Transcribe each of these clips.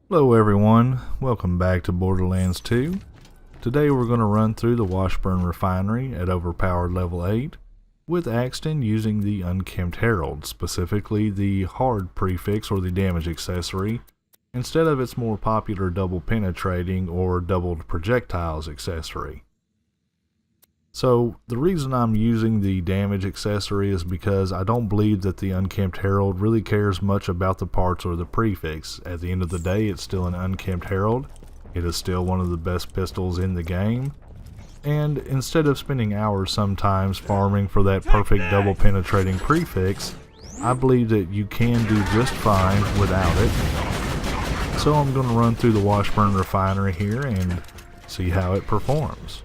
Hello everyone, welcome back to Borderlands 2. Today we're going to run through the Washburne Refinery at overpowered level 8 with Axton using the Unkempt Harold, specifically the hard prefix or the damage accessory, instead of its more popular double penetrating or doubled projectiles accessory. So the reason I'm using the damage accessory is because I don't believe that the Unkempt Harold really cares much about the parts or the prefix. At the end of the day, it's still an Unkempt Harold. It is still one of the best pistols in the game. And instead of spending hours sometimes farming for that perfect double penetrating prefix, I believe that you can do just fine without it. So I'm going to run through the Washburne Refinery here and see how it performs.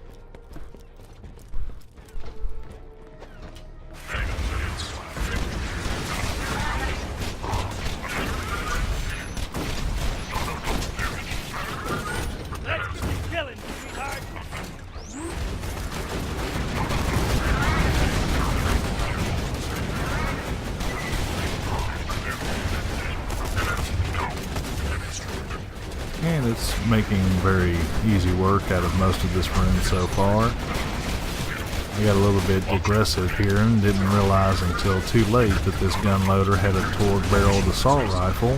And it's making very easy work out of most of this room so far. I got a little bit aggressive here and didn't realize until too late that this gun loader had a torque-barreled assault rifle.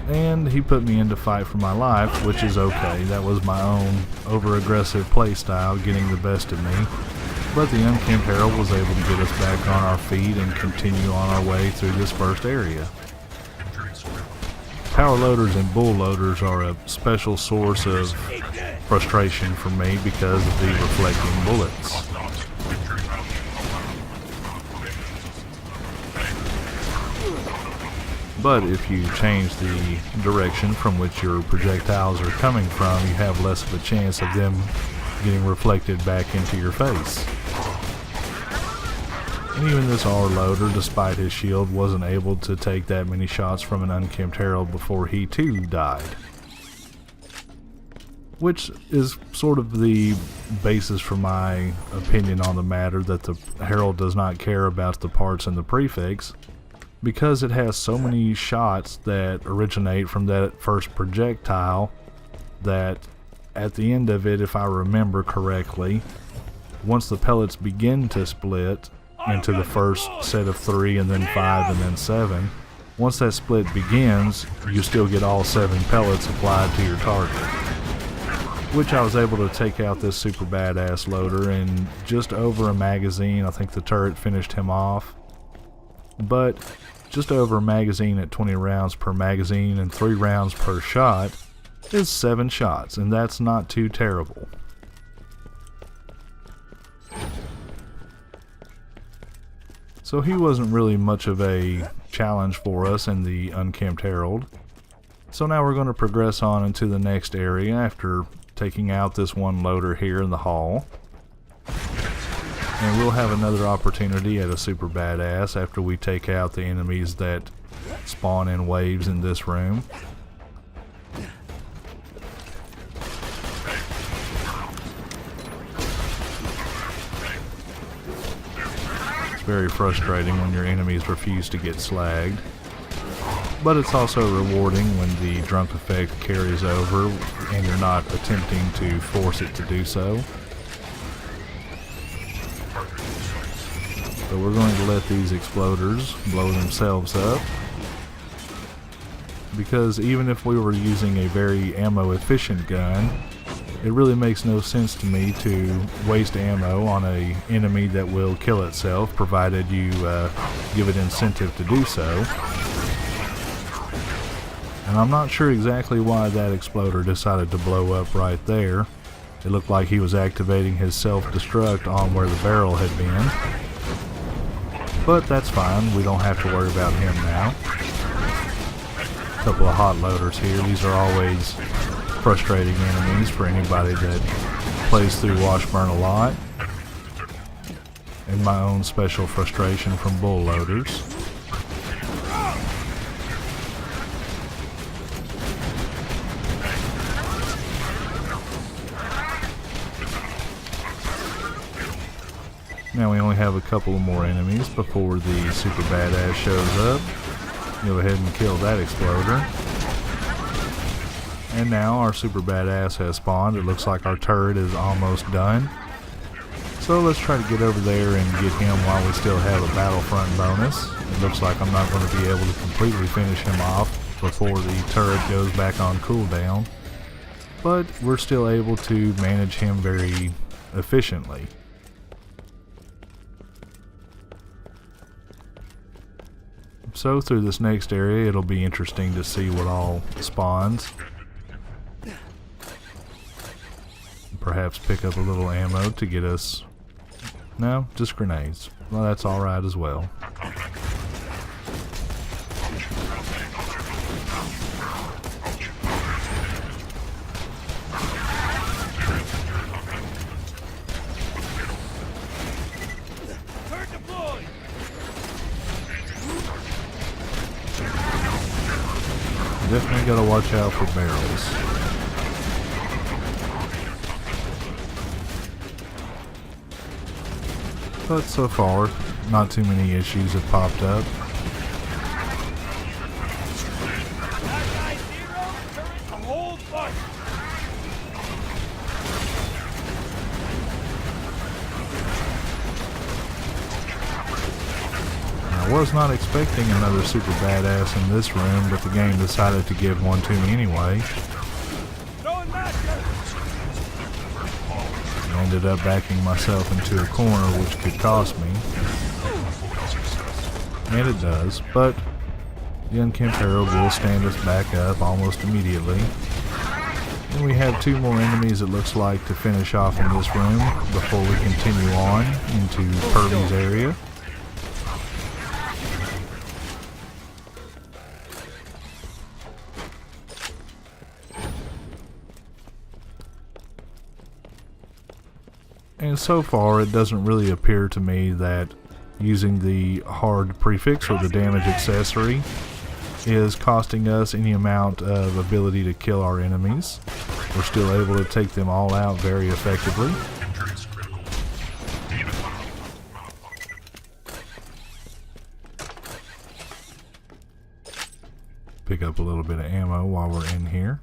And he put me into fight for my life, which is okay. That was my own over-aggressive playstyle getting the best of me. But the Unkempt Harold was able to get us back on our feet and continue on our way through this first area. Power loaders and bull loaders are a special source of frustration for me because of the reflecting bullets. But if you change the direction from which your projectiles are coming from, you have less of a chance of them getting reflected back into your face. And even this R loader, despite his shield, wasn't able to take that many shots from an Unkempt Harold before he too died. Which is sort of the basis for my opinion on the matter, that the Harold does not care about the parts and the prefix, because it has so many shots that originate from that first projectile that at the end of it, if I remember correctly, once the pellets begin to split into the first set of 3 and then 5 and then 7, once that split begins, you still get all 7 pellets applied to your target. Which I was able to take out this super badass loader in just over a magazine. I think the turret finished him off. But just over a magazine at 20 rounds per magazine and 3 rounds per shot is 7 shots, and that's not too terrible. So he wasn't really much of a challenge for us in the Unkempt Harold. So now we're going to progress on into the next area after taking out this one loader here in the hall. And we'll have another opportunity at a super badass after we take out the enemies that spawn in waves in this room. Very frustrating when your enemies refuse to get slagged, but it's also rewarding when the drunk effect carries over and you're not attempting to force it to do so. So we're going to let these exploders blow themselves up, because even if we were using a very ammo efficient gun, it really makes no sense to me to waste ammo on an enemy that will kill itself, provided you give it incentive to do so. And I'm not sure exactly why that exploder decided to blow up right there. It looked like he was activating his self-destruct on where the barrel had been. But that's fine, we don't have to worry about him now. A couple of hot loaders here. These are always frustrating enemies for anybody that plays through Washburn a lot, and my own special frustration from bull loaders. Now we only have a couple of more enemies before the super badass shows up. Go ahead and kill that exploder. And now our super badass has spawned. It looks like our turret is almost done. So let's try to get over there and get him while we still have a battlefront bonus. It looks like I'm not going to be able to completely finish him off before the turret goes back on cooldown. But we're still able to manage him very efficiently. So through this next area, it'll be interesting to see what all spawns. Perhaps pick up a little ammo to get us... No, just grenades. Well, that's alright as well. Definitely gotta watch out for barrels. But so far, not too many issues have popped up. I was not expecting another super badass in this room, but the game decided to give one to me anyway. I ended up backing myself into a corner, which could cost me. And it does, but the Unkempt Harold will stand us back up almost immediately. And we have two more enemies, it looks like, to finish off in this room before we continue on into Purdy's area. And so far, it doesn't really appear to me that using the hard prefix or the damage accessory is costing us any amount of ability to kill our enemies. We're still able to take them all out very effectively. Pick up a little bit of ammo while we're in here.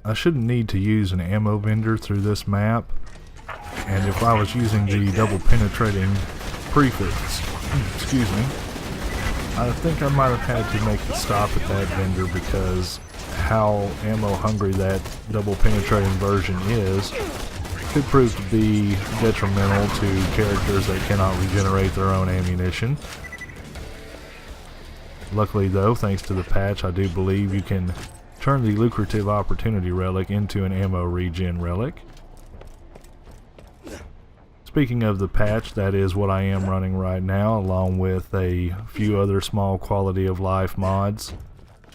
I shouldn't need to use an ammo vendor through this map, and if I was using the double penetrating prefix, excuse me, I think I might have had to make a stop at that vendor because how ammo hungry that double penetrating version is could prove to be detrimental to characters that cannot regenerate their own ammunition. Luckily though, thanks to the patch, I do believe you can turn the lucrative opportunity relic into an ammo regen relic. Speaking of the patch, that is what I am running right now, along with a few other small quality of life mods,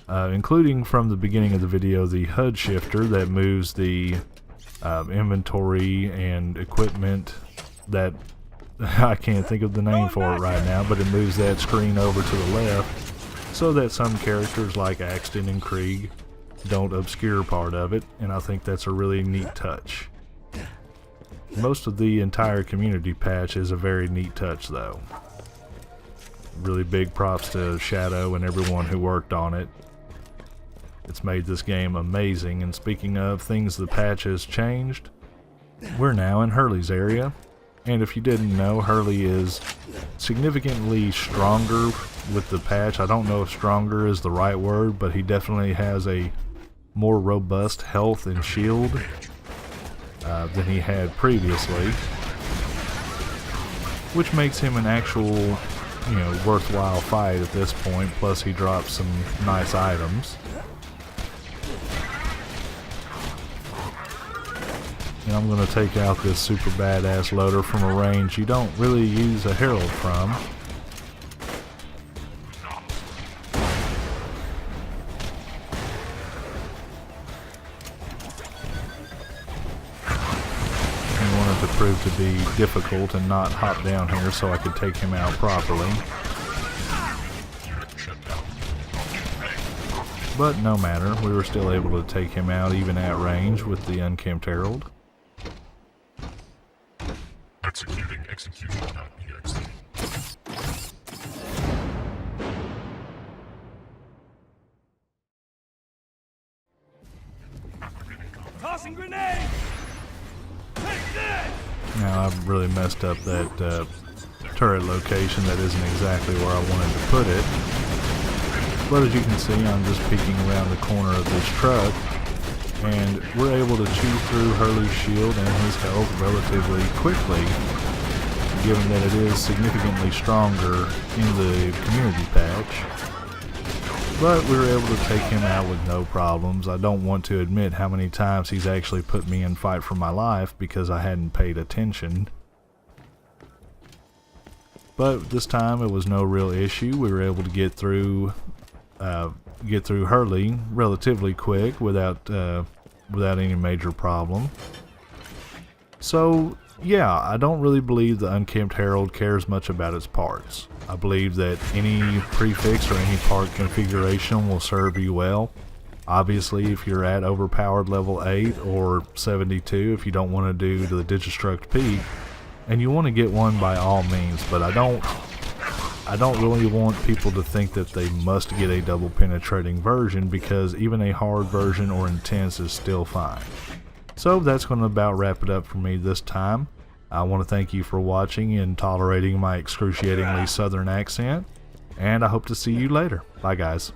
including from the beginning of the video the HUD shifter that moves the inventory and equipment that I can't think of the name for it right now, but it moves that screen over to the left so that some characters like Axton and Krieg don't obscure part of it, and I think that's a really neat touch. Most of the entire community patch is a very neat touch though. Really big props to Shadow and everyone who worked on it. It's made this game amazing, and speaking of things the patch has changed, we're now in Hurley's area, and if you didn't know, Hurley is significantly stronger with the patch. I don't know if stronger is the right word, but he definitely has a more robust health and shield than he had previously, which makes him an actual, worthwhile fight at this point. Plus he drops some nice items. And I'm going to take out this super badass loader from a range you don't really use a Herald from. Proved to be difficult and not hop down here so I could take him out properly. But no matter, we were still able to take him out even at range with the Unkempt Harold. Executing execution.exe. Tossing grenade! Take this! Now I've really messed up that turret location. That isn't exactly where I wanted to put it. But as you can see, I'm just peeking around the corner of this truck, and we're able to chew through Hurley's shield and his health relatively quickly, given that it is significantly stronger in the community patch. But we were able to take him out with no problems. I don't want to admit how many times he's actually put me in fight for my life because I hadn't paid attention. But this time it was no real issue. We were able to get through Hurley relatively quick without any major problem. So yeah, I don't really believe the Unkempt Harold cares much about its parts. I believe that any prefix or any part configuration will serve you well. Obviously, if you're at overpowered level 8 or 72, if you don't want to do the Digistruct Peak, and you want to get one by all means, but I don't really want people to think that they must get a double penetrating version, because even a hard version or intense is still fine. So that's going to about wrap it up for me this time. I want to thank you for watching and tolerating my excruciatingly southern accent, and I hope to see you later. Bye guys.